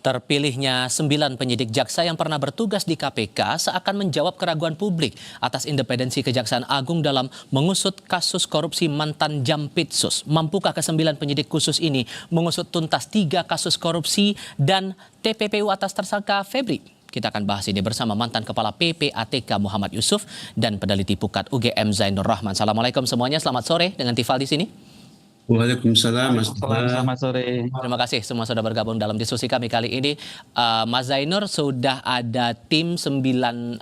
Terpilihnya 9 penyidik jaksa yang pernah bertugas di KPK seakan menjawab keraguan publik atas independensi Kejaksaan Agung dalam mengusut kasus korupsi mantan Jampitsus. Mampukah ke-9 penyidik khusus ini mengusut tuntas 3 kasus korupsi dan TPPU atas tersangka Febri? Kita akan bahas ini bersama mantan Kepala PPATK Muhammad Yusuf dan peneliti Pukat UGM Zainur Rahman. Assalamualaikum semuanya, selamat sore dengan Tifal di sini. Waalaikumsalam, Mas. Selamat sore. Terima kasih semua sudah bergabung dalam diskusi kami kali ini. Mas Zainur, sudah ada tim 9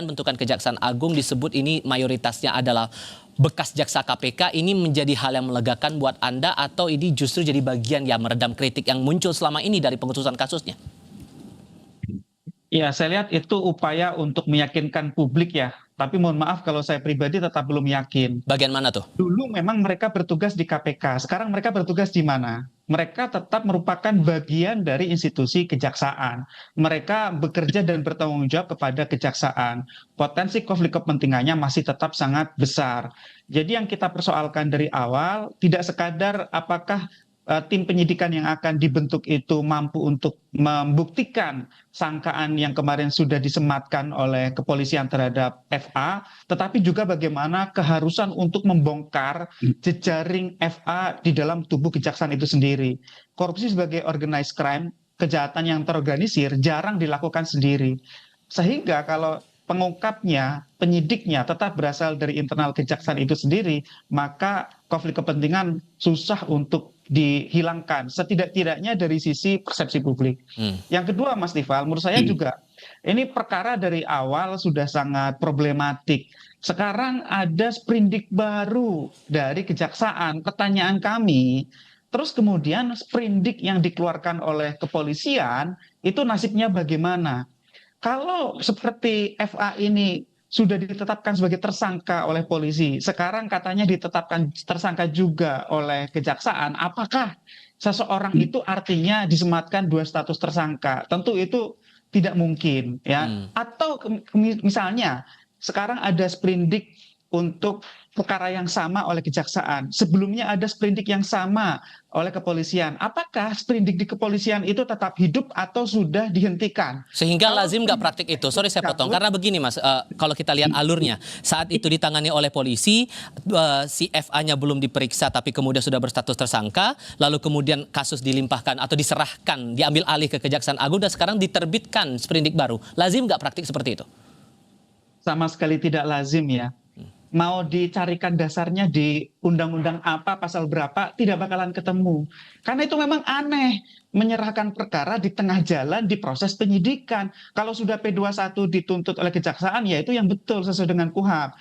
bentukan Kejaksaan Agung, disebut ini mayoritasnya adalah bekas jaksa KPK. Ini menjadi hal yang melegakan buat Anda atau ini justru jadi bagian yang meredam kritik yang muncul selama ini dari pengusutan kasusnya? Ya, saya lihat itu upaya untuk meyakinkan publik ya. Tapi mohon maaf kalau saya pribadi tetap belum yakin. Bagian mana tuh? Dulu memang mereka bertugas di KPK, sekarang mereka bertugas di mana? Mereka tetap merupakan bagian dari institusi kejaksaan. Mereka bekerja dan bertanggung jawab kepada kejaksaan. Potensi konflik kepentingannya masih tetap sangat besar. Jadi yang kita persoalkan dari awal tidak sekadar apakah tim penyidikan yang akan dibentuk itu mampu untuk membuktikan sangkaan yang kemarin sudah disematkan oleh kepolisian terhadap FA, tetapi juga bagaimana keharusan untuk membongkar jejaring FA di dalam tubuh kejaksaan itu sendiri. Korupsi sebagai organized crime, kejahatan yang terorganisir, jarang dilakukan sendiri. Sehingga kalau pengungkapnya, penyidiknya tetap berasal dari internal kejaksaan itu sendiri, maka konflik kepentingan susah untuk dihilangkan, setidak-tidaknya dari sisi persepsi publik. Yang kedua, Mas Tifal, menurut saya juga ini perkara dari awal sudah sangat problematik. Sekarang ada sprindik baru dari kejaksaan. Pertanyaan kami, terus kemudian sprindik yang dikeluarkan oleh kepolisian itu nasibnya bagaimana? Kalau seperti FA ini sudah ditetapkan sebagai tersangka oleh polisi, sekarang katanya ditetapkan tersangka juga oleh kejaksaan, apakah seseorang itu artinya disematkan 2 status tersangka? Tentu itu tidak mungkin, ya. Atau misalnya sekarang ada sprindik untuk perkara yang sama oleh kejaksaan. Sebelumnya ada sprindik yang sama oleh kepolisian. Apakah sprindik di kepolisian itu tetap hidup atau sudah dihentikan? Sehingga lazim nggak praktik itu? Sorry saya potong, karena begini Mas, kalau kita lihat alurnya, saat itu ditangani oleh polisi, si FA-nya belum diperiksa tapi kemudian sudah berstatus tersangka, lalu kemudian kasus dilimpahkan atau diserahkan, diambil alih ke Kejaksaan Agung dan sekarang diterbitkan sprindik baru. Lazim nggak praktik seperti itu? Sama sekali tidak lazim ya. Mau dicarikan dasarnya di undang-undang apa, pasal berapa, tidak bakalan ketemu. Karena itu memang aneh, menyerahkan perkara di tengah jalan di proses penyidikan. Kalau sudah P21 dituntut oleh kejaksaan, ya itu yang betul sesuai dengan KUHP.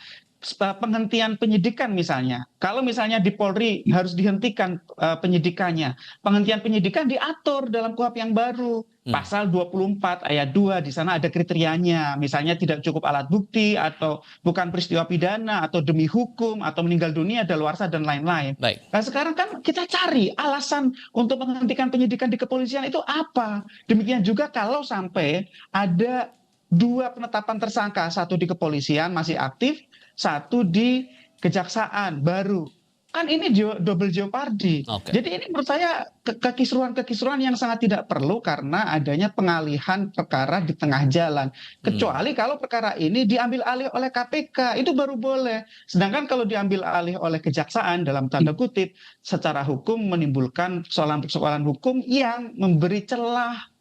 Penghentian penyidikan misalnya, kalau misalnya di Polri harus dihentikan penyidikannya, penghentian penyidikan diatur dalam KUHP yang baru, pasal 24 ayat 2, di sana ada kriterianya, misalnya tidak cukup alat bukti atau bukan peristiwa pidana atau demi hukum atau meninggal dunia, daluarsa dan lain-lain. Nah sekarang kan kita cari alasan untuk menghentikan penyidikan di kepolisian itu apa? Demikian juga kalau sampai ada 2 penetapan tersangka, 1 di kepolisian masih aktif, 1 di kejaksaan baru, kan ini double jeopardy. Jadi ini menurut saya kekisruhan yang sangat tidak perlu karena adanya pengalihan perkara di tengah jalan. Kecuali kalau perkara ini diambil alih oleh KPK, itu baru boleh. Sedangkan kalau diambil alih oleh kejaksaan dalam tanda kutip, secara hukum menimbulkan persoalan hukum yang memberi celah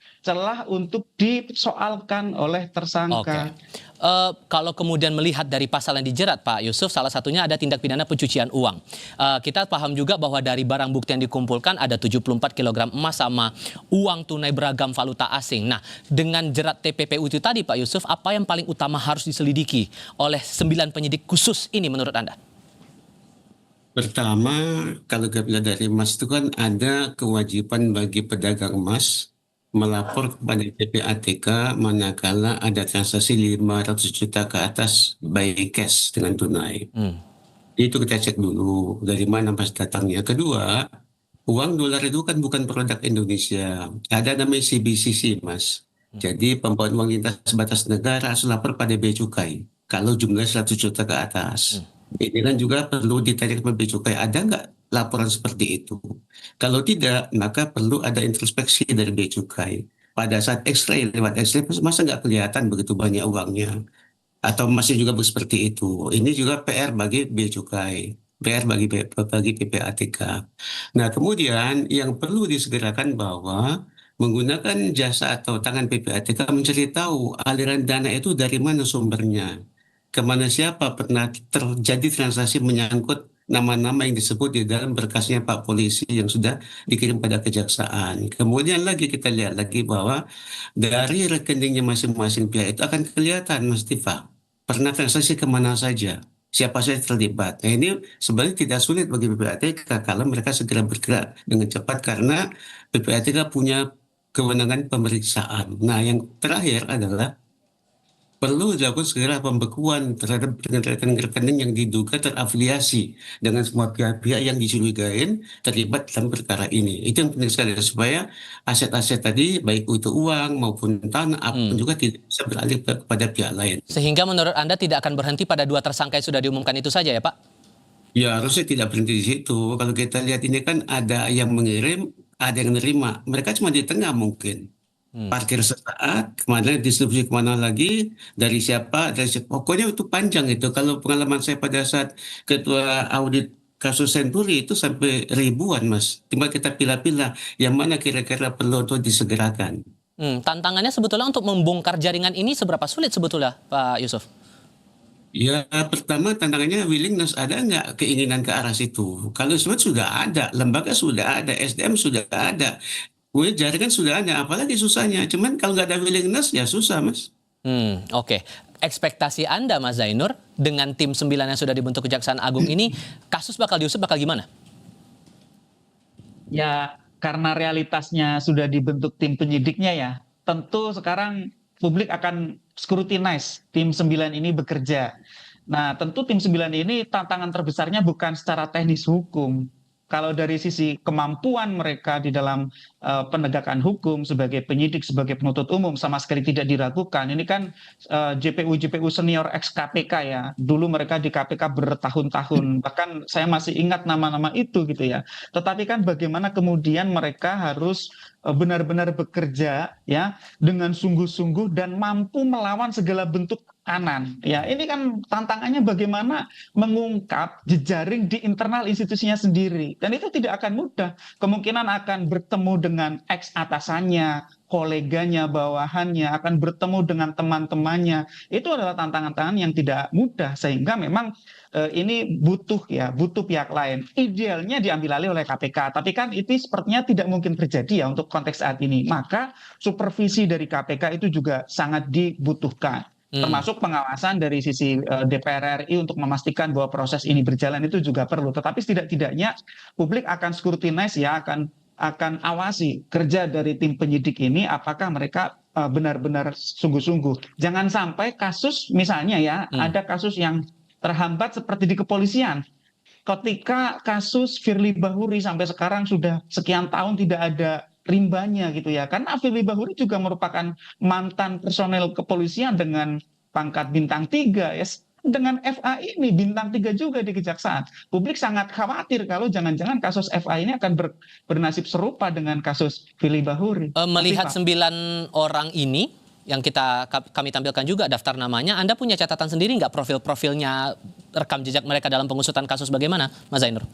untuk disoalkan oleh tersangka. Kalau kemudian melihat dari pasal yang dijerat Pak Yusuf, salah satunya ada tindak pidana pencucian uang. Kita paham juga bahwa dari barang bukti yang dikumpulkan ada 74 kg emas sama uang tunai beragam valuta asing. Nah, dengan jerat TPPU itu tadi Pak Yusuf, apa yang paling utama harus diselidiki oleh 9 penyidik khusus ini menurut Anda? Pertama, kalau kita dari emas itu kan ada kewajiban bagi pedagang emas melapor kepada PPATK manakala ada transaksi 500 juta ke atas by cash dengan tunai. Itu kita cek dulu dari mana emas datangnya. Kedua, uang dolar itu kan bukan produk Indonesia. Ada namanya CBCC, Mas. Jadi pembawaan uang lintas batas negara harus lapor pada Bea Cukai kalau jumlah 100 juta ke atas. Ini kan juga perlu ditarik ke Bea Cukai. Ada nggak laporan seperti itu? Kalau tidak, maka perlu ada introspeksi dari Bea Cukai. pada saat X-ray, lewat X-ray masa nggak kelihatan begitu banyak uangnya? Atau masih juga seperti itu? Ini juga PR bagi Bea Cukai, PR bagi PPATK. Nah, kemudian yang perlu disegerakan bahwa menggunakan jasa atau tangan PPATK mencari tahu aliran dana itu dari mana sumbernya, kemana siapa pernah terjadi transaksi menyangkut nama-nama yang disebut di dalam berkasnya Pak Polisi yang sudah dikirim pada kejaksaan. Kemudian lagi kita lihat lagi bahwa dari rekeningnya masing-masing pihak itu akan kelihatan, Mas Tifa, pernah transaksi kemana saja, siapa saja terlibat. Nah, ini sebenarnya tidak sulit bagi PPATK kalau mereka segera bergerak dengan cepat karena PPATK punya kewenangan pemeriksaan. Nah, yang terakhir adalah perlu dilakukan segera pembekuan terhadap rekening-rekening yang diduga terafiliasi dengan semua pihak-pihak yang dicurigai terlibat dalam perkara ini. Itu yang penting sekali supaya aset-aset tadi baik itu uang maupun tanah apapun juga tidak bisa beralih kepada pihak lain. Sehingga menurut Anda tidak akan berhenti pada 2 tersangka yang sudah diumumkan itu saja ya Pak? Ya, harusnya tidak berhenti di situ. Kalau kita lihat ini kan ada yang mengirim, ada yang menerima. Mereka cuma di tengah mungkin. Parkir sesaat, kemana distribusi kemana lagi, dari siapa. Pokoknya itu panjang itu. Kalau pengalaman saya pada saat ketua audit kasus Senturi itu sampai ribuan, Mas. Tinggal kita pilah-pilah yang mana kira-kira perlu untuk disegerakan. Tantangannya sebetulnya untuk membongkar jaringan ini seberapa sulit sebetulnya Pak Yusuf? Ya, pertama tantangannya willingness, ada nggak keinginan ke arah situ? Kalau semua sudah ada, lembaga sudah ada, SDM sudah ada, jaringan sudah ada, apalagi susahnya. Cuman kalau nggak ada willingness, ya susah, Mas. Oke. Ekspektasi Anda Mas Zainur dengan tim 9 yang sudah dibentuk Kejaksaan Agung ini, kasus bakal diusut bakal gimana? Ya, karena realitasnya sudah dibentuk tim penyidiknya ya, tentu sekarang publik akan scrutinize tim 9 ini bekerja. Nah, tentu tim 9 ini tantangan terbesarnya bukan secara teknis hukum. Kalau dari sisi kemampuan mereka di dalam penegakan hukum sebagai penyidik, sebagai penuntut umum sama sekali tidak diragukan. Ini kan JPU senior ex KPK ya. Dulu mereka di KPK bertahun-tahun. Bahkan saya masih ingat nama-nama itu gitu ya. Tetapi kan bagaimana kemudian mereka harus benar-benar bekerja ya dengan sungguh-sungguh dan mampu melawan segala bentuk kanan. Ya, ini kan tantangannya bagaimana mengungkap jejaring di internal institusinya sendiri. Dan itu tidak akan mudah. Kemungkinan akan bertemu dengan ex atasannya, koleganya, bawahannya, akan bertemu dengan teman-temannya. Itu adalah tantangan-tantangan yang tidak mudah sehingga memang ini butuh pihak lain. Idealnya diambil alih oleh KPK, tapi kan itu sepertinya tidak mungkin terjadi ya untuk konteks saat ini. Maka supervisi dari KPK itu juga sangat dibutuhkan. Termasuk pengawasan dari sisi DPR RI untuk memastikan bahwa proses ini berjalan itu juga perlu. Tetapi setidak-tidaknya publik akan scrutinize ya, akan awasi kerja dari tim penyidik ini apakah mereka benar-benar sungguh-sungguh. Jangan sampai kasus misalnya ya, ada kasus yang terhambat seperti di kepolisian. Ketika kasus Firly Bahuri sampai sekarang sudah sekian tahun tidak ada rimbanya gitu ya. Karena Firly Bahuri juga merupakan mantan personel kepolisian dengan pangkat bintang 3 ya. Dengan FA ini bintang 3 juga di kejaksaan. Publik sangat khawatir kalau jangan-jangan kasus FA ini akan bernasib serupa dengan kasus Firly Bahuri. Melihat 9 orang ini yang kami tampilkan juga daftar namanya, Anda punya catatan sendiri nggak profil-profilnya, rekam jejak mereka dalam pengusutan kasus bagaimana, Mas Zainur?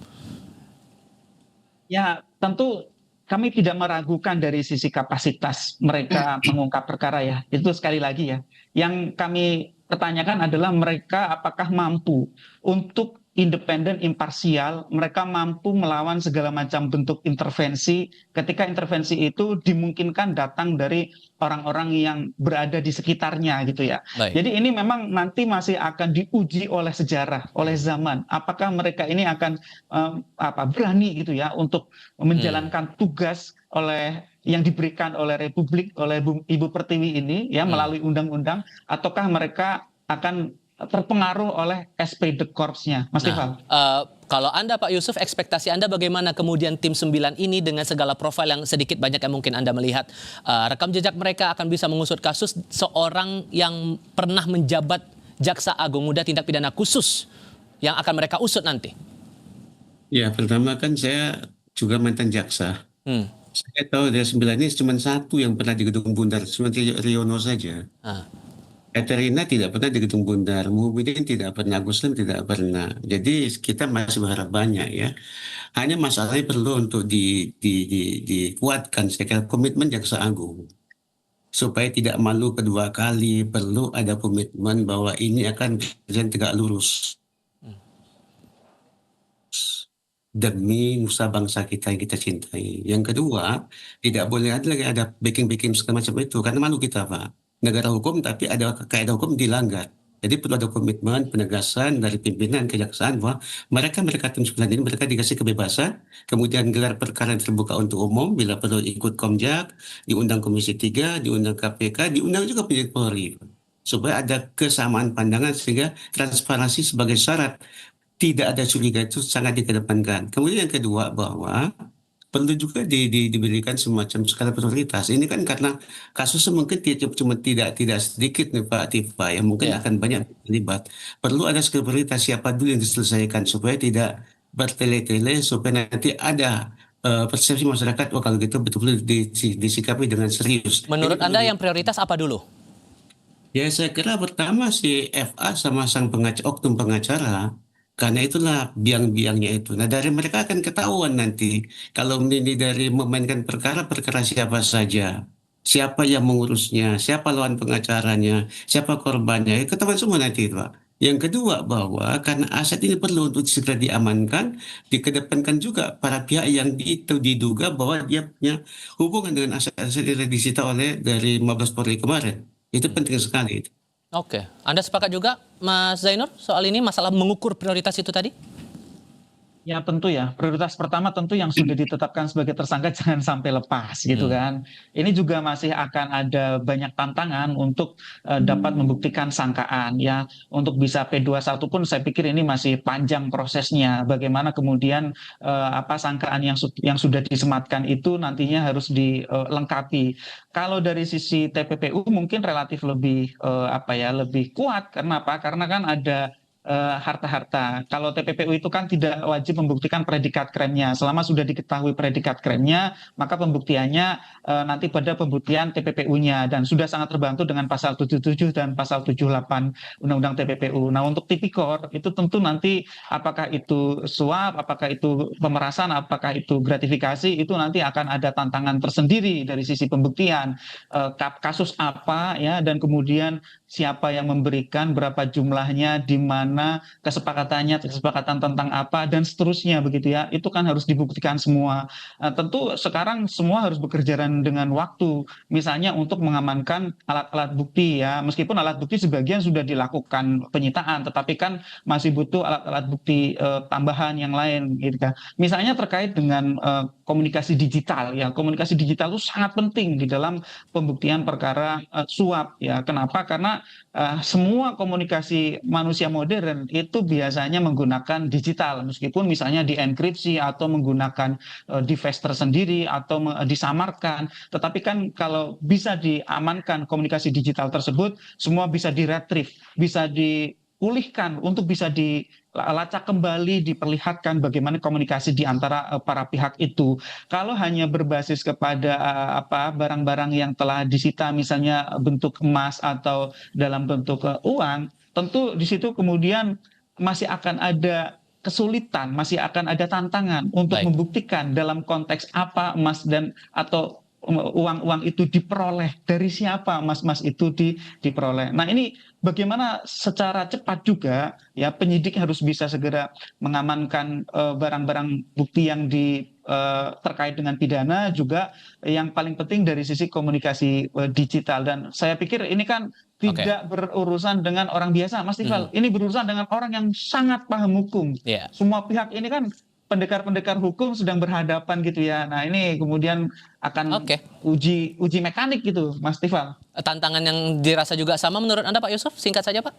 Ya, tentu kami tidak meragukan dari sisi kapasitas mereka mengungkap perkara ya. Itu sekali lagi ya. Yang kami pertanyakan adalah mereka apakah mampu untuk independen, imparsial, mereka mampu melawan segala macam bentuk intervensi ketika intervensi itu dimungkinkan datang dari orang-orang yang berada di sekitarnya gitu ya. Baik. Jadi ini memang nanti masih akan diuji oleh sejarah, oleh zaman. Apakah mereka ini akan berani gitu ya untuk menjalankan tugas yang diberikan oleh Republik, oleh Ibu Pertiwi ini ya melalui undang-undang, ataukah mereka akan terpengaruh oleh SPD Korpsnya, Mas Tifal. Kalau Anda Pak Yusuf, ekspektasi Anda bagaimana kemudian tim 9 ini dengan segala profil yang sedikit banyak yang mungkin Anda melihat, rekam jejak mereka akan bisa mengusut kasus seorang yang pernah menjabat Jaksa Agung Muda Tindak Pidana Khusus yang akan mereka usut nanti? Ya, pertama kan saya juga mantan jaksa. Saya tahu dari 9 ini cuma satu yang pernah di Gedung Bundar, cuma Riono saja. Ah, Katerina tidak pernah di Gedung Bundar, Muhyiddin tidak pernah, Agus Lim tidak pernah. Jadi kita masih berharap banyak ya. Hanya masalahnya perlu untuk dikuatkan, saya kira komitmen Jaksa Agung. Supaya tidak malu kedua kali, perlu ada komitmen bahwa ini akan berjalan tegak lurus demi nusa bangsa kita yang kita cintai. Yang kedua, tidak boleh ada lagi ada backing-backing segala macam itu, karena malu kita, Pak. Negara hukum tapi ada kaidah hukum dilanggar. Jadi perlu ada komitmen penegasan dari pimpinan kejaksaan bahwa mereka tim 9 ini mereka dikasih kebebasan, kemudian gelar perkara yang terbuka untuk umum, bila perlu ikut Komjak, diundang Komisi 3, diundang KPK, diundang juga penyidik Polri. Supaya ada kesamaan pandangan sehingga transparansi sebagai syarat tidak ada curiga itu sangat dikedepankan. Kemudian yang kedua bahwa perlu juga diberikan semacam skala prioritas. Ini kan karena kasusnya mungkin tidak sedikit nih Pak Tifa, yang mungkin ya. akan banyak terlibat. Perlu ada skala prioritas siapa dulu yang diselesaikan supaya tidak bertele-tele, supaya nanti ada persepsi masyarakat, oh kalau gitu betul-betul disikapi dengan serius. Ini Menurut perlu Anda yang prioritas apa dulu? Ya, saya kira pertama si FA sama sang oknum pengacara, karena itulah biang-biangnya itu. Nah, dari mereka akan ketahuan nanti kalau ini dari memainkan perkara siapa saja, siapa yang mengurusnya, siapa lawan pengacaranya, siapa korbannya, ya, ketahuan semua nanti itu, Pak. Yang kedua bahwa karena aset ini perlu untuk segera diamankan, dikedepankan juga para pihak yang itu diduga bahwa dia punya hubungan dengan aset-aset yang disita oleh dari Mabes Polri kemarin. Itu penting sekali. Oke, Anda sepakat juga Mas Zainur soal ini masalah mengukur prioritas itu tadi? Ya tentu ya, prioritas pertama tentu yang sudah ditetapkan sebagai tersangka jangan sampai lepas gitu kan. Ini juga masih akan ada banyak tantangan untuk dapat membuktikan sangkaan ya. Untuk bisa P21 pun saya pikir ini masih panjang prosesnya. Bagaimana kemudian apa sangkaan yang sudah disematkan itu nantinya harus dilengkapi. Kalau dari sisi TPPU mungkin relatif lebih lebih kuat. Karena apa? Karena kan ada harta-harta. Kalau TPPU itu kan tidak wajib membuktikan predikat krimnya. Selama sudah diketahui predikat krimnya, maka pembuktiannya nanti pada pembuktian TPPU-nya dan sudah sangat terbantu dengan pasal 77 dan pasal 78 Undang-Undang TPPU. Nah, untuk tipikor itu tentu nanti apakah itu suap, apakah itu pemerasan, apakah itu gratifikasi, itu nanti akan ada tantangan tersendiri dari sisi pembuktian. Kasus apa ya, dan kemudian siapa yang memberikan, berapa jumlahnya, di mana kesepakatan tentang apa, dan seterusnya begitu ya. Itu kan harus dibuktikan semua. Tentu sekarang semua harus bekerja dengan waktu. Misalnya untuk mengamankan alat-alat bukti ya, meskipun alat bukti sebagian sudah dilakukan penyitaan, tetapi kan masih butuh alat-alat bukti tambahan yang lain gitu kan. Misalnya terkait dengan komunikasi digital ya, komunikasi digital itu sangat penting di dalam pembuktian perkara suap ya. Kenapa? Karena semua komunikasi manusia modern itu biasanya menggunakan digital, meskipun misalnya dienkripsi atau menggunakan device tersendiri atau disamarkan, tetapi kan kalau bisa diamankan komunikasi digital tersebut, semua bisa diretrieve, bisa dipulihkan untuk bisa dilacak kembali, diperlihatkan bagaimana komunikasi di antara para pihak itu. Kalau hanya berbasis kepada barang-barang yang telah disita, misalnya bentuk emas atau dalam bentuk uang, tentu di situ kemudian masih akan ada kesulitan, masih akan ada tantangan untuk Baik. membuktikan dalam konteks apa emas dan atau uang-uang itu diperoleh, dari siapa emas-emas itu diperoleh. Nah, ini bagaimana secara cepat juga ya penyidik harus bisa segera mengamankan barang-barang bukti yang terkait dengan pidana, juga yang paling penting dari sisi komunikasi digital. Dan saya pikir ini kan tidak berurusan dengan orang biasa, Mas Tifal. Ini berurusan dengan orang yang sangat paham hukum. Yeah. Semua pihak ini kan pendekar-pendekar hukum sedang berhadapan gitu ya. Nah, ini kemudian akan uji mekanik gitu, Mas Tifal. Tantangan yang dirasa juga sama menurut Anda, Pak Yusuf? Singkat saja, Pak.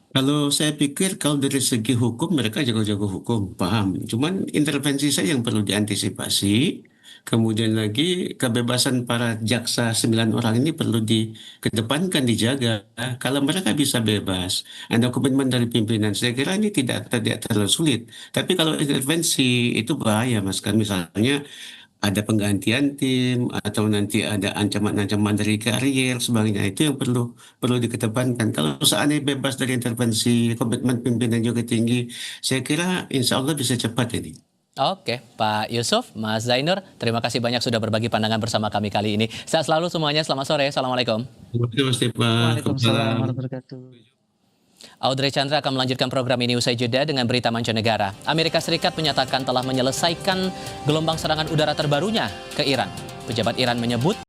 Kalau saya pikir kalau dari segi hukum mereka jago-jago hukum, paham. Cuman intervensi saya yang perlu diantisipasi. Kemudian lagi kebebasan para jaksa 9 orang ini perlu dikedepankan, dijaga. Kalau mereka bisa bebas, ada komitmen dari pimpinan, saya kira ini tidak terlalu sulit. Tapi kalau intervensi itu bahaya, Mas. Kan misalnya ada penggantian tim atau nanti ada ancaman-ancaman dari karier sebagainya, itu yang perlu dikedepankan. Kalau seandainya bebas dari intervensi, komitmen pimpinan juga tinggi, saya kira insya Allah bisa cepat ini. Oke, Pak Yusuf, Mas Zainur, terima kasih banyak sudah berbagi pandangan bersama kami kali ini. Sehat selalu semuanya, selamat sore, Assalamualaikum. Terima kasih Mas Tipa. Waalaikumsalam warahmatullahi wabarakatuh. Audrey Chandra akan melanjutkan program ini usai jeda dengan berita mancanegara. Amerika Serikat menyatakan telah menyelesaikan gelombang serangan udara terbarunya ke Iran. Pejabat Iran menyebut